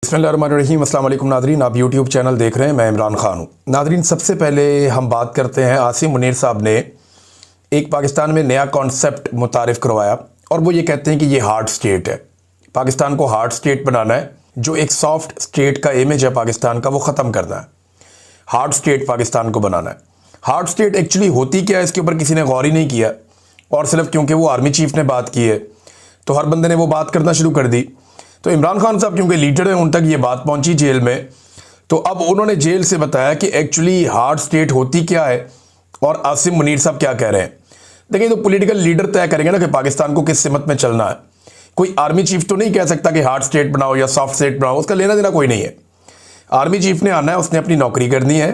बिस्मिल्लाहिर्रहमानिर्रहीम। अस्सलाम वालेकुम नाज़रीन, आप यूट्यूब चैनल देख रहे हैं, मैं इमरान खान हूँ। नाज़रीन, सबसे पहले हम बात करते हैं, आसिम मुनीर साहब ने एक पाकिस्तान में नया कॉन्सेप्ट मुतारिफ़ करवाया और वो ये कहते हैं कि ये हार्ड स्टेट है। पाकिस्तान को हार्ड स्टेट बनाना है, जो एक सॉफ्ट स्टेट का इमेज है पाकिस्तान का वो ख़त्म करना है, हार्ड स्टेट पाकिस्तान को बनाना है। हार्ड स्टेट एक्चुअली होती क्या है, इसके ऊपर किसी ने गौर ही नहीं किया, और सिर्फ क्योंकि वो आर्मी चीफ ने बात की है तो हर बंदे ने वो बात करना शुरू कर दी। तो इमरान खान साहब क्योंकि लीडर हैं, उन तक ये बात पहुंची जेल में, तो अब उन्होंने जेल से बताया कि एक्चुअली हार्ड स्टेट होती क्या है और आसिम मुनीर साहब क्या कह रहे हैं। देखिए, तो पॉलिटिकल लीडर तय करेंगे ना कि पाकिस्तान को किस सिमत में चलना है। कोई आर्मी चीफ तो नहीं कह सकता कि हार्ड स्टेट बनाओ या सॉफ्ट स्टेट बनाओ, उसका लेना देना कोई नहीं है। आर्मी चीफ ने आना है, उसने अपनी नौकरी करनी है,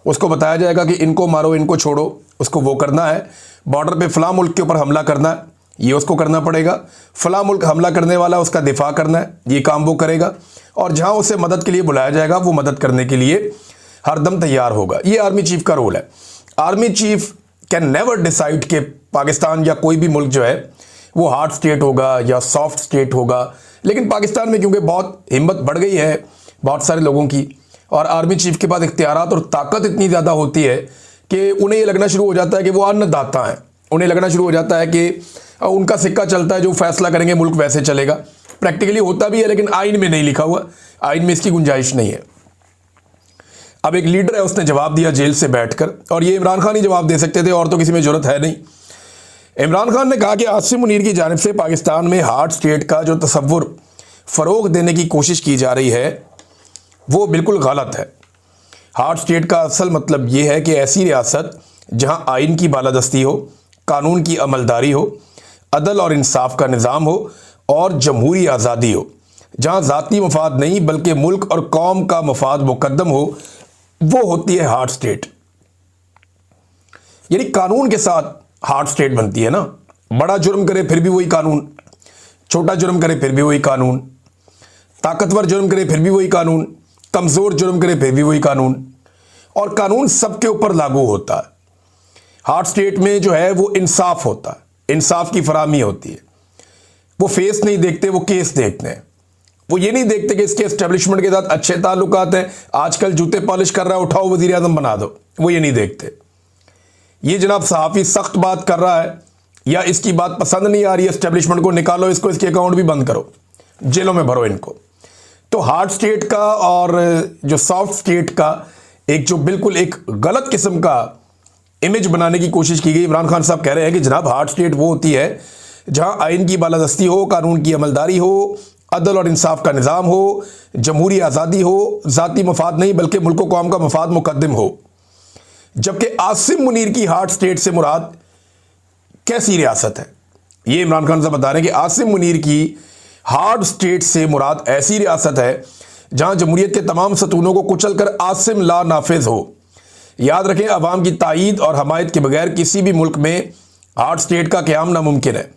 उसको बताया जाएगा कि इनको मारो इनको छोड़ो, उसको वो करना है। बॉर्डर पे फलां मुल्क के ऊपर हमला करना है, ये उसको करना पड़ेगा। फलां मुल्क हमला करने वाला, उसका दिफा करना है, ये काम वो करेगा। और जहां उसे मदद के लिए बुलाया जाएगा वो मदद करने के लिए हरदम तैयार होगा। ये आर्मी चीफ का रोल है। Army chief can never decide कि पाकिस्तान या कोई भी मुल्क जो है वो हार्ड स्टेट होगा या सॉफ्ट स्टेट होगा। लेकिन पाकिस्तान में क्योंकि बहुत हिम्मत बढ़ गई है बहुत सारे लोगों की, और आर्मी चीफ के पास इख्तियारात और ताकत इतनी ज़्यादा होती है कि उन्हें ये लगना शुरू हो जाता है कि वो अन्नदाता हैं। उन्हें लगना शुरू हो जाता है कि उनका सिक्का चलता है, जो फैसला करेंगे मुल्क वैसे चलेगा। प्रैक्टिकली होता भी है, लेकिन आइन में नहीं लिखा हुआ, आइन में इसकी गुंजाइश नहीं है। अब एक लीडर है, उसने जवाब दिया जेल से बैठकर, और ये इमरान खान ही जवाब दे सकते थे, और तो किसी में जरूरत है नहीं। इमरान खान ने कहा कि आसिम मुनीर की जानिब से पाकिस्तान में हार्ड स्टेट का जो तसव्वुर फ़रोग़ देने की कोशिश की जा रही है वो बिल्कुल गलत है। हार्ड स्टेट का असल मतलब ये है कि ऐसी रियासत जहां आइन की बालादस्ती हो, कानून की अमलदारी हो, अदल और इंसाफ का निज़ाम हो और जमहूरी आज़ादी हो, जहां ज़ाती मफाद नहीं बल्कि मुल्क और कौम का मफाद मुकद्दम हो, वो होती है हार्ड स्टेट। यानी कानून के साथ हार्ड स्टेट बनती है ना। बड़ा जुर्म करे फिर भी वही कानून, छोटा जुर्म करे फिर भी वही कानून, ताकतवर जुर्म करे फिर भी वही कानून, कमज़ोर जुर्म करे फिर भी वही कानून, और कानून सबके ऊपर लागू होता है। हार्ड स्टेट में जो है वो इंसाफ होता है, इंसाफ की फराहमी होती है। वो फेस नहीं देखते, वो केस देखते हैं। वो ये नहीं देखते कि इसके एस्टेब्लिशमेंट के साथ अच्छे ताल्लुकात हैं, आजकल जूते पॉलिश कर रहा है, उठाओ वजीर आज़म बना दो, वो ये नहीं देखते। ये जनाब सहाफ़ी सख्त बात कर रहा है या इसकी बात पसंद नहीं आ रही है एस्टेब्लिशमेंट को, निकालो इसको, इसके अकाउंट भी बंद करो, जेलों में भरो इनको। तो हार्ड स्टेट का और जो सॉफ्ट स्टेट का एक जो बिल्कुल एक गलत किस्म का इमेज बनाने की कोशिश की गई। इमरान खान साहब कह रहे हैं कि जनाब हार्ड स्टेट वो होती है जहां आइन की बालादस्ती हो, कानून की अमलदारी हो, अदल और इंसाफ का निज़ाम हो, जमहूरी आज़ादी हो, ज़ाती मफाद नहीं बल्कि मुल्क व कौम का मफाद मुकद्दम हो। जबकि आसिम मुनीर की हार्ड स्टेट से मुराद कैसी रियासत है, ये इमरान खान साहब बता रहे हैं कि आसिम मुनीर की हार्ड स्टेट से मुराद ऐसी रियासत है जहां जमहूरियत के तमाम सतूनों को कुचल कर आसिम ला नाफिज हो। याद रखें, अवाम की ताईद और हमायत के बगैर किसी भी मुल्क में हार्ड स्टेट का क़याम नामुमकिन है।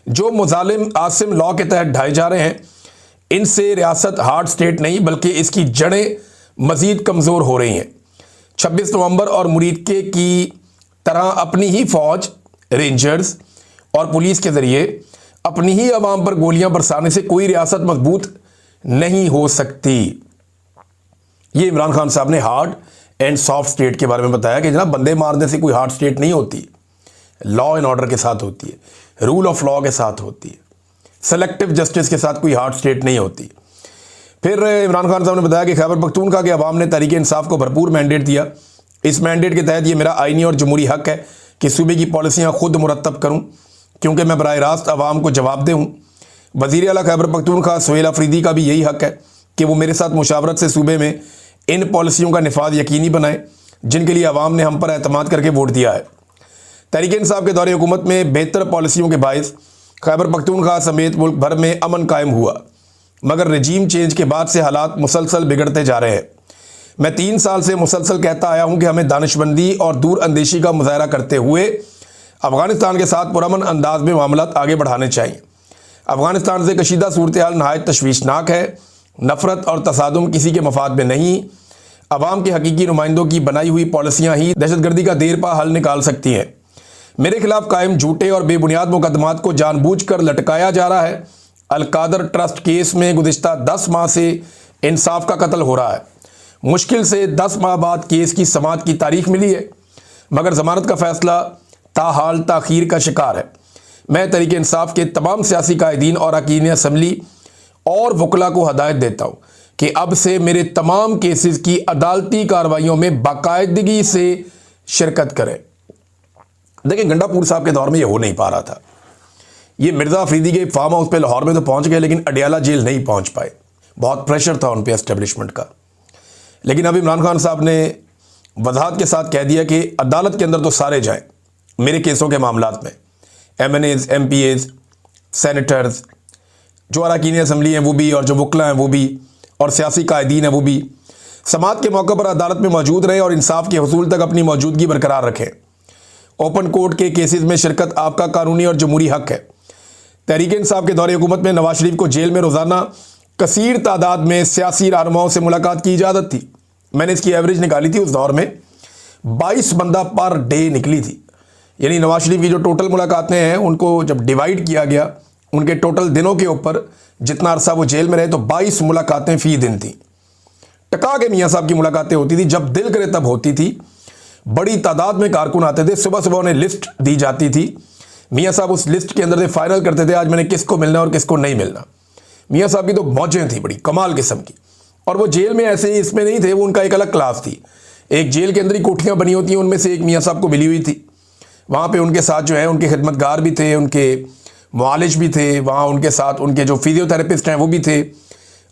जो मुजालिम आसिम लॉ के तहत ढाए जा रहे हैं, इनसे रियासत हार्ड स्टेट नहीं बल्कि इसकी जड़ें मज़ीद कमज़ोर हो रही हैं। 26 नवंबर और मुरीदके की तरह अपनी ही फ़ौज, रेंजर्स और पुलिस के ज़रिए अपनी ही अवाम पर गोलियां बरसाने से कोई रियासत मजबूत नहीं हो सकती। ये इमरान खान साहब ने हार्ड एंड सॉफ्ट स्टेट के बारे में बताया कि जनाब बंदे मारने से कोई हार्ड स्टेट नहीं होती, लॉ एंड ऑर्डर के साथ होती है, रूल ऑफ लॉ के साथ होती है, सेलेक्टिव जस्टिस के साथ कोई हार्ड स्टेट नहीं होती। फिर इमरान खान साहब ने बताया कि खैबर पख्तूनख्वा के अवाम ने तहरीक इंसाफ को भरपूर मैंडेट दिया। इस मैंडेट के तहत ये मेरा आइनी और जमहूरी हक है कि सूबे की पॉलिसियाँ खुद मुरतब करूँ, क्योंकि मैं बराह रास्त अवाम को जवाबदेह हूँ। वज़ीर आला खैबर पख्तूनख्वा सुहेल अफरीदी का भी यही हक है कि वो मेरे साथ मुशावरत से सूबे में इन पॉलिसियों का निफाज यकीनी बनाए जिनके लिए अवाम ने हम पर एतमाद करके वोट दिया है। तहरीक इंसाफ के दौरे हुकूमत में बेहतर पॉलिसियों के बायस खैबर पख्तूनख्वा समेत मुल्क भर में अमन कायम हुआ, मगर रजीम चेंज के बाद से हालात मुसलसल बिगड़ते जा रहे हैं। मैं 3 साल से मुसलसल कहता आया हूँ कि हमें दानिशमंदी और दूर अंदेशी का मुजाहरा करते हुए अफ़गानिस्तान के साथ पुरअमन अंदाज में मामलात आगे बढ़ाने चाहिए। अफ़गानिस्तान से कशीदा सूरत हाल नहायत तशवीशनाक है। नफ़रत और तसादुम किसी के मफाद में नहीं। अवाम के हकीकी नुमाइंदों की बनाई हुई पॉलिसियाँ ही दहशतगर्दी का देर पा हल निकाल सकती हैं। मेरे खिलाफ कायम झूठे और बेबुनियाद मुकदमात को जानबूझकर लटकाया जा रहा है। अलकादर ट्रस्ट केस में गुज़िश्ता 10 माह से انصاف کا قتل ہو رہا ہے. مشکل سے 10 ماہ بعد کیس کی سماعت کی تاریخ ملی ہے مگر ضمانت کا فیصلہ تاحال تاخیر کا شکار ہے. میں تحریک انصاف کے تمام سیاسی قائدین اور اراکین اسمبلی اور وکلاء کو ہدایت دیتا ہوں کہ اب سے میرے تمام کیسز کی عدالتی کارروائیوں میں باقاعدگی سے شرکت کریں. دیکھیں گنڈا پور صاحب کے دور میں یہ ہو نہیں پا رہا تھا. یہ مرزا افریدی کے فارم ہاؤس پہ لاہور میں تو پہنچ گئے لیکن اڈیالہ جیل نہیں پہنچ پائے. بہت پریشر تھا ان پہ اسٹیبلشمنٹ کا. لیکن اب عمران خان صاحب نے وضاحت کے ساتھ کہہ دیا کہ عدالت کے اندر تو سارے جائیں میرے کیسوں کے معاملات میں. M N As, M P As, senators, جو اراکین اسمبلی ہیں وہ بھی، اور جو وکلاء ہیں وہ بھی، اور سیاسی قائدین ہیں وہ بھی سماعت کے موقع پر عدالت میں موجود رہیں اور انصاف کے حصول تک اپنی موجودگی برقرار رکھیں. اوپن کورٹ کے کیسز میں شرکت آپ کا قانونی اور جمہوری حق ہے. تحریک انصاف کے دور حکومت میں نواز شریف کو جیل میں روزانہ کثیر تعداد میں سیاسی رہنماؤں سے ملاقات کی اجازت تھی. میں نے اس کی ایوریج نکالی تھی. اس دور میں 22 بندہ پر ڈے نکلی تھی. یعنی نواز شریف کی جو ٹوٹل ملاقاتیں ہیں ان کو جب ڈیوائیڈ کیا گیا ان کے ٹوٹل دنوں کے اوپر جتنا عرصہ وہ جیل میں رہے تو 22 ملاقاتیں فی دن تھیں. ٹکا کے میاں صاحب کی ملاقاتیں ہوتی تھی جب دل کرے تب ہوتی تھی. بڑی تعداد میں کارکن آتے تھے. صبح صبح انہیں لسٹ دی جاتی تھی. میاں صاحب اس لسٹ کے اندر سے فائنل کرتے تھے آج میں نے کس کو ملنا اور کس کو نہیں ملنا. میاں صاحب کی تو موجیں تھیں بڑی کمال قسم کی. اور وہ جیل میں ایسے ہی اس میں نہیں تھے. وہ ان کا ایک الگ کلاس تھی. ایک جیل کے اندر ہی کوٹھیاں بنی ہوتی ہیں ان میں سے ایک میاں صاحب کو ملی ہوئی تھی. وہاں پہ ان کے ساتھ جو ہے ان کے خدمتگار بھی تھے، ان کے معالج بھی تھے. وہاں ان کے ساتھ ان کے جو فیزیو تھراپسٹ ہیں وہ بھی تھے.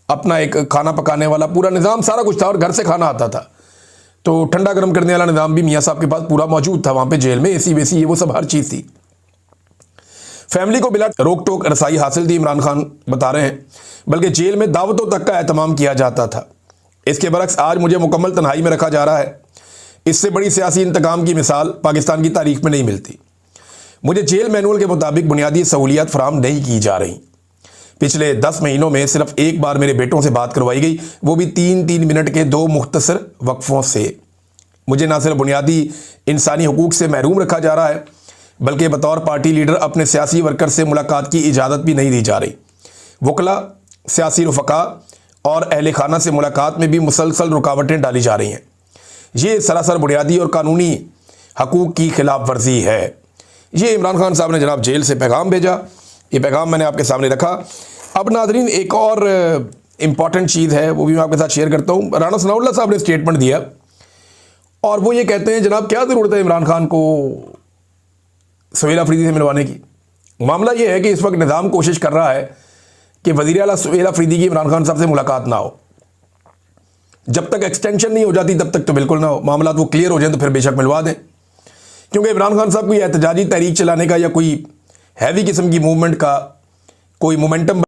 اپنا ایک کھانا پکانے والا پورا نظام سارا کچھ تھا اور گھر سے کھانا آتا تھا. تو ٹھنڈا گرم کرنے والا نظام بھی میاں صاحب کے پاس پورا موجود تھا. وہاں پہ جیل میں اے سی ویسی وہ سب ہر چیز تھی. فیملی کو بلا روک ٹوک رسائی حاصل تھی عمران خان بتا رہے ہیں. بلکہ جیل میں دعوتوں تک کا اہتمام کیا جاتا تھا. اس کے برعکس آج مجھے مکمل تنہائی میں رکھا جا رہا ہے. اس سے بڑی سیاسی انتقام کی مثال پاکستان کی تاریخ میں نہیں ملتی. مجھے جیل مینول کے مطابق بنیادی سہولیات فراہم نہیں کی جا رہی. پچھلے 10 مہینوں میں صرف ایک بار میرے بیٹوں سے بات کروائی گئی، وہ بھی 3 منٹ کے 2 مختصر وقفوں سے. مجھے نہ صرف بنیادی انسانی حقوق سے محروم رکھا جا رہا ہے بلکہ بطور پارٹی لیڈر اپنے سیاسی ورکر سے ملاقات کی اجازت بھی نہیں دی جا رہی. وکلاء، سیاسی رفقا اور اہل خانہ سے ملاقات میں بھی مسلسل رکاوٹیں ڈالی جا رہی ہیں. یہ سراسر بنیادی اور قانونی حقوق کی خلاف ورزی ہے. یہ عمران خان صاحب نے جناب جیل سے پیغام بھیجا. یہ پیغام میں نے آپ کے سامنے رکھا. اب ناظرین ایک اور امپورٹنٹ چیز ہے وہ بھی میں آپ کے ساتھ شیئر کرتا ہوں. رانا ثناء اللہ صاحب نے اسٹیٹمنٹ دیا اور وہ یہ کہتے ہیں جناب کیا ضرورت ہے عمران خان کو سہیل افریدی سے ملوانے کی. معاملہ یہ ہے کہ اس وقت نظام کوشش کر رہا ہے کہ وزیر اعلیٰ سہیل افریدی کی عمران خان صاحب سے ملاقات نہ ہو. جب تک ایکسٹینشن نہیں ہو جاتی تب تک تو بالکل نہ ہو. معاملات وہ کلیئر ہو جائیں تو پھر بے شک ملوا دیں. کیونکہ عمران خان صاحب کوئی احتجاجی تحریک چلانے کا یا کوئی ہیوی قسم کی موومنٹ کا کوئی مومنٹم